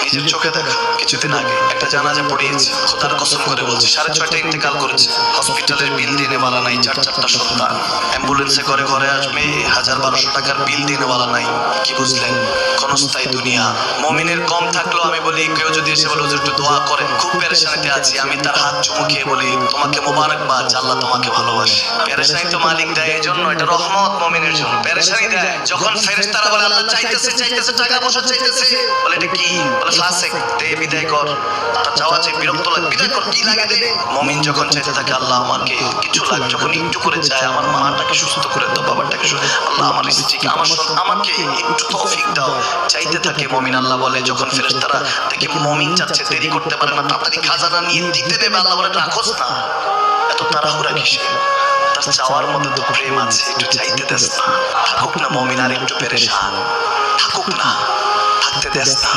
নিজের চোখে দেখা কিছুদিন আগে একটা জানাজা পড়িয়েছে, খোদার কসম করে বলছি 6:30টায় ইন্তেকাল করেছে। হসপিটালের বিল দিনে বালা নাই, 4 সন্তান, অ্যাম্বুলেন্সে করে ঘরে আসবে, 1000-1200 টাকার বিল দিনে বালা নাই। কি বুঝলেন? ক্ষণস্থায়ী দুনিয়া। মুমিনের কম থাকলেও আমি বলি, কেউ যদি এসে বলে হুজুর একটু দোয়া করেন, খুব পেরেশানিতে আছি, আমি তার হাত চুমু খেয়ে বলি তোমাকে মোবারকবাদ, আল্লাহ তোমাকে ভালোবাসে। পেরেশানি তো মালিক দেয়, এই জন্য এটা রহমত মুমিনের জন্য। পেরেশানি দেয় যখন ফেরেশতারা বলে আল্লাহ চাইতেছে টাকা পয়সা চাইতেছে, বলে এটা কি? বলে ফাসিক, দে বিদায় কর। তার চাওয়া চাই, বিরক্ত লাগে, বিদায় কর, কি লাগে দে। মুমিন যখন চাইতে থাকে আল্লাহ আমাকে কিছু লাগে, যখন একটু করে চায় আমার মাটাকে সুস্থ করে দাও, বাবাটাকে আল্লাহ আমার স্ত্রীকে আমাকে একটু তৌফিক দাও, চাইতে থাকে মুমিন। আল্লাহ বলে যখন ফেরেশতারা দেখে মুমিন চাচ্ছে, দেরি করতে পারে না, তাড়াতাড়ি খাজানা নিয়ে দিতে দেবে, আল্লাহ বলে রাখোস না, এত তাড়াহুড়া কিসে? তার চাওয়ার মধ্যে তো প্রেম আছে, একটু চাইতে দেস না। থাকুক না মুমিন আর একটু পেরেশান, থাকুক না, থাকতে দেস না।